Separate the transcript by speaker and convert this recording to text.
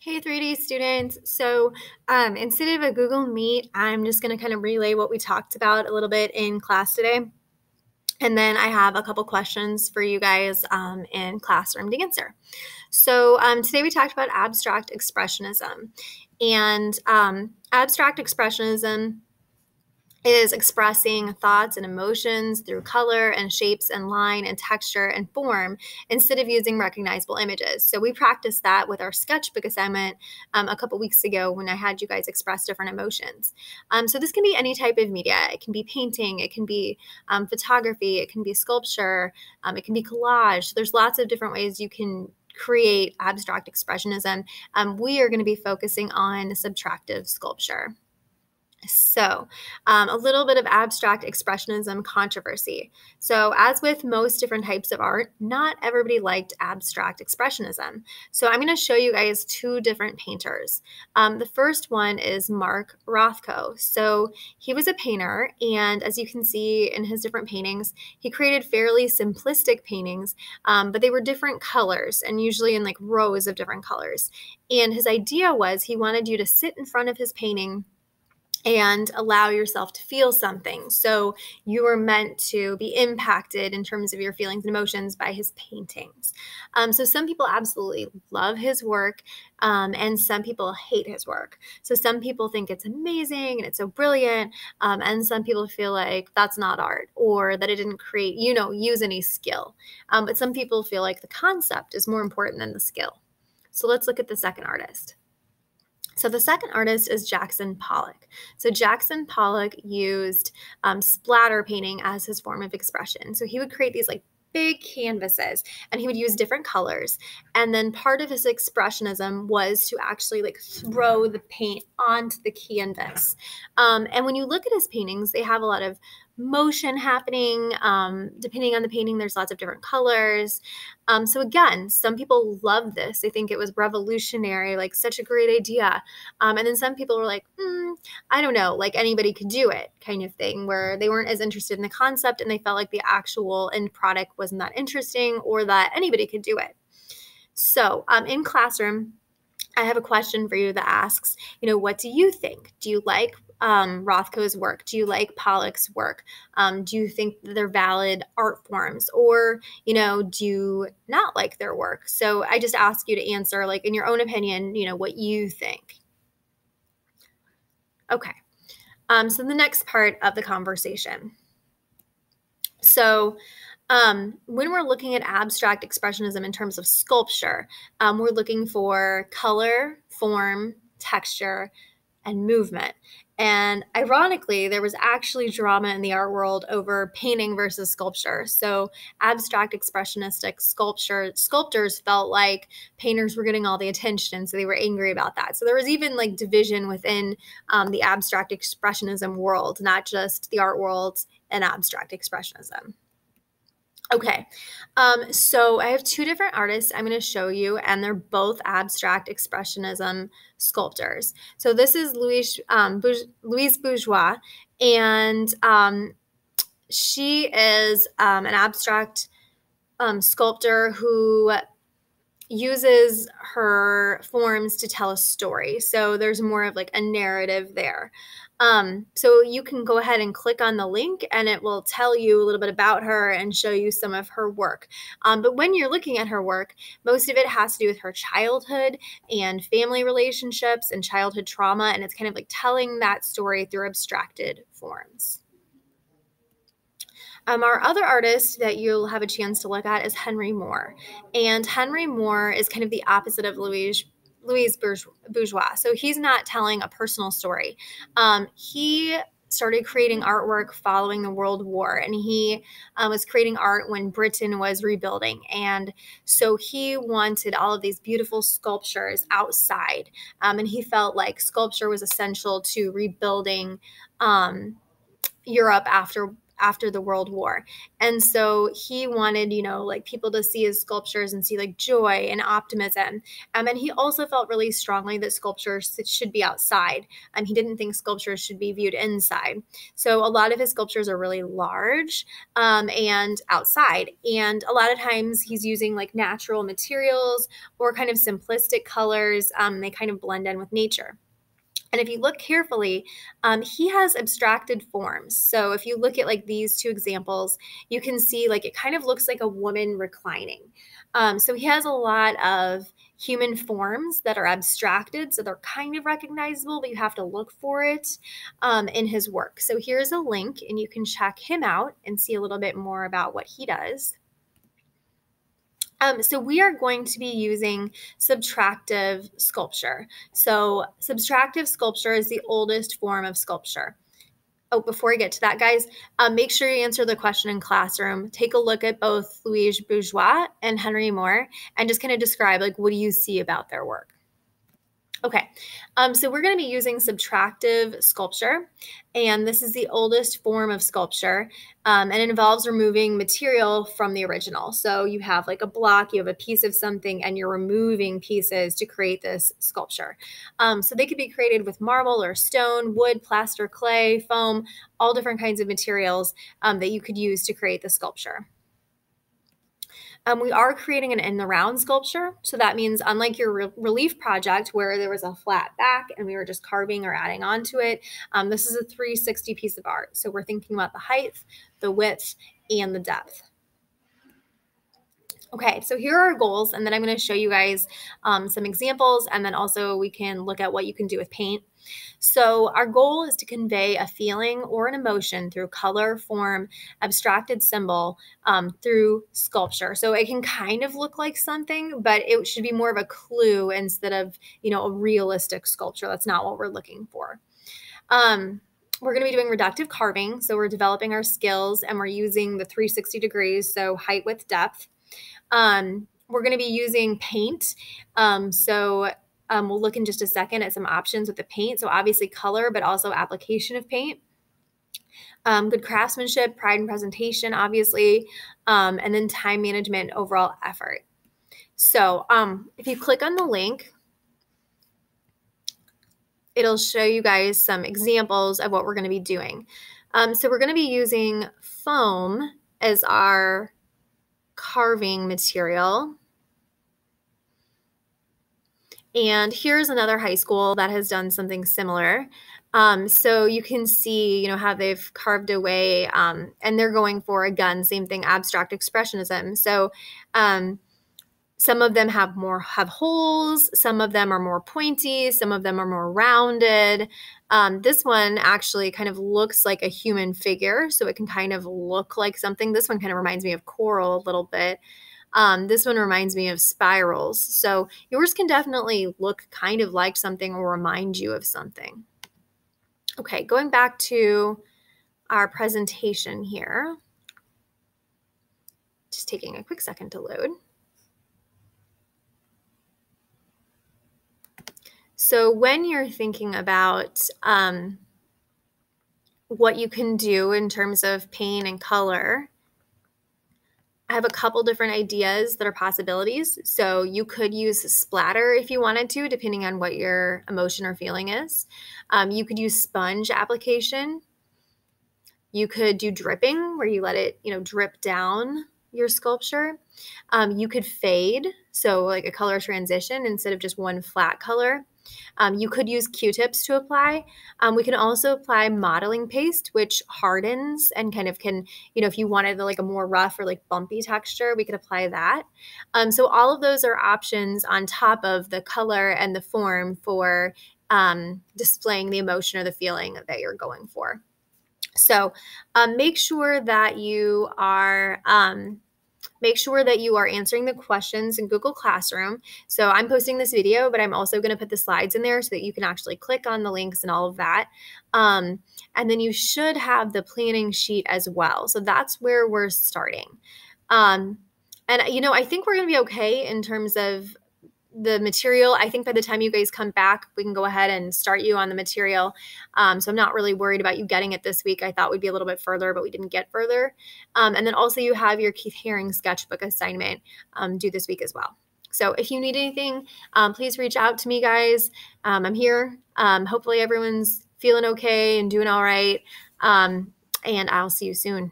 Speaker 1: Hey 3D students. So instead of a Google Meet, I'm just going to kind of relay what we talked about a little bit in class today. And then I have a couple questions for you guys in classroom to answer. So today we talked about abstract expressionism. And abstract expressionism is expressing thoughts and emotions through color and shapes and line and texture and form instead of using recognizable images. So we practiced that with our sketchbook assignment a couple weeks ago when I had you guys express different emotions. So this can be any type of media. It can be painting, it can be photography, it can be sculpture, it can be collage. So there's lots of different ways you can create abstract expressionism. We are going to be focusing on subtractive sculpture. So a little bit of abstract expressionism controversy. So as with most different types of art, not everybody liked abstract expressionism. So I'm going to show you guys two different painters. The first one is Mark Rothko. So he was a painter, and as you can see in his different paintings, he created fairly simplistic paintings, but they were different colors and usually in like rows of different colors. And his idea was he wanted you to sit in front of his painting and allow yourself to feel something. So you are meant to be impacted in terms of your feelings and emotions by his paintings. So some people absolutely love his work, and some people hate his work. So some people think it's amazing and it's so brilliant, and some people feel like that's not art or that it didn't create, use any skill. But some people feel like the concept is more important than the skill. So let's look at the second artist. So the second artist is Jackson Pollock. So Jackson Pollock used splatter painting as his form of expression. So he would create these like big canvases and he would use different colors. And then part of his expressionism was to actually like throw the paint onto the canvas. And when you look at his paintings, they have a lot of motion happening. Depending on the painting, there's lots of different colors. So again, some people love this. They think it was revolutionary, like such a great idea. And then some people were like, I don't know, like anybody could do it kind of thing, where they weren't as interested in the concept and they felt like the actual end product wasn't that interesting or that anybody could do it. So in classroom, I have a question for you that asks, what do you think? Do you like Rothko's work? Do you like Pollock's work? Do you think that they're valid art forms? Or, do you not like their work? So I just ask you to answer, like, in your own opinion, what you think. Okay. So the next part of the conversation. So when we're looking at abstract expressionism in terms of sculpture, we're looking for color, form, texture, and movement. And ironically, there was actually drama in the art world over painting versus sculpture. So abstract expressionistic sculptors felt like painters were getting all the attention, so they were angry about that. So there was even like division within the abstract expressionism world, not just the art world and abstract expressionism. Okay, so I have two different artists I'm going to show you, and they're both abstract expressionism sculptors. So this is Louise Bourgeois, and she is an abstract sculptor who uses her forms to tell a story. So there's more of like a narrative there. So you can go ahead and click on the link and it will tell you a little bit about her and show you some of her work. But when you're looking at her work, most of it has to do with her childhood and family relationships and childhood trauma. And it's kind of like telling that story through abstracted forms. Our other artist that you'll have a chance to look at is Henry Moore. And Henry Moore is kind of the opposite of Louise Bourgeois. So he's not telling a personal story. He started creating artwork following the World War, and he was creating art when Britain was rebuilding. And so he wanted all of these beautiful sculptures outside, and he felt like sculpture was essential to rebuilding Europe after after the World War. And so he wanted, like people to see his sculptures and see like joy and optimism. And he also felt really strongly that sculptures should be outside. He didn't think sculptures should be viewed inside. So a lot of his sculptures are really large and outside. And a lot of times he's using like natural materials or kind of simplistic colors. They kind of blend in with nature. And if you look carefully, he has abstracted forms. So if you look at like these two examples, you can see like it kind of looks like a woman reclining. So he has a lot of human forms that are abstracted. So they're kind of recognizable, but you have to look for it in his work. So here's a link and you can check him out and see a little bit more about what he does. So we are going to be using subtractive sculpture. So subtractive sculpture is the oldest form of sculpture. Oh, before I get to that, guys, make sure you answer the question in classroom. Take a look at both Louis Bourgeois and Henry Moore and just kind of describe, like, what do you see about their work? Okay, so we're going to be using subtractive sculpture, and this is the oldest form of sculpture, and it involves removing material from the original. So you have like a block, you have a piece of something, and you're removing pieces to create this sculpture. So they could be created with marble or stone, wood, plaster, clay, foam, all different kinds of materials that you could use to create the sculpture. We are creating an in the round sculpture. So that means unlike your relief project where there was a flat back and we were just carving or adding on to it, this is a 360 piece of art. So we're thinking about the height, the width, and the depth. Okay, so here are our goals, and then I'm going to show you guys some examples, and then also we can look at what you can do with paint. So our goal is to convey a feeling or an emotion through color, form, abstracted symbol, through sculpture. So it can kind of look like something, but it should be more of a clue instead of, a realistic sculpture. That's not what we're looking for. We're going to be doing reductive carving. So we're developing our skills and we're using the 360 degrees, so height, width, depth. We're going to be using paint. We'll look in just a second at some options with the paint. So obviously color, but also application of paint. Good craftsmanship, pride in presentation, obviously, and then time management, overall effort. So if you click on the link, it'll show you guys some examples of what we're going to be doing. So we're going to be using foam as our carving material. And here's another high school that has done something similar. So you can see, how they've carved away, and they're going for, again, same thing, abstract expressionism. So some of them have holes, some of them are more pointy, some of them are more rounded. This one actually kind of looks like a human figure, so it can kind of look like something. This one kind of reminds me of coral a little bit. This one reminds me of spirals. So yours can definitely look kind of like something or remind you of something. Okay, going back to our presentation here. Just taking a quick second to load. So when you're thinking about what you can do in terms of paint and color, I have a couple different ideas that are possibilities. So you could use splatter if you wanted to, depending on what your emotion or feeling is. You could use sponge application. You could do dripping, where you let it, drip down your sculpture. You could fade, so like a color transition instead of just one flat color. You could use Q-tips to apply. We can also apply modeling paste, which hardens and kind of can, if you wanted like a more rough or like bumpy texture, we could apply that. So all of those are options on top of the color and the form for displaying the emotion or the feeling that you're going for. So make sure that you are answering the questions in Google Classroom. So I'm posting this video, but I'm also going to put the slides in there so that you can actually click on the links and all of that. And then you should have the planning sheet as well. So that's where we're starting. And I think we're going to be okay in terms of the material, I think by the time you guys come back, we can go ahead and start you on the material. So I'm not really worried about you getting it this week. I thought we'd be a little bit further, but we didn't get further. And then also you have your Keith Haring sketchbook assignment due this week as well. So if you need anything, please reach out to me, guys. I'm here. Hopefully everyone's feeling okay and doing all right. And I'll see you soon.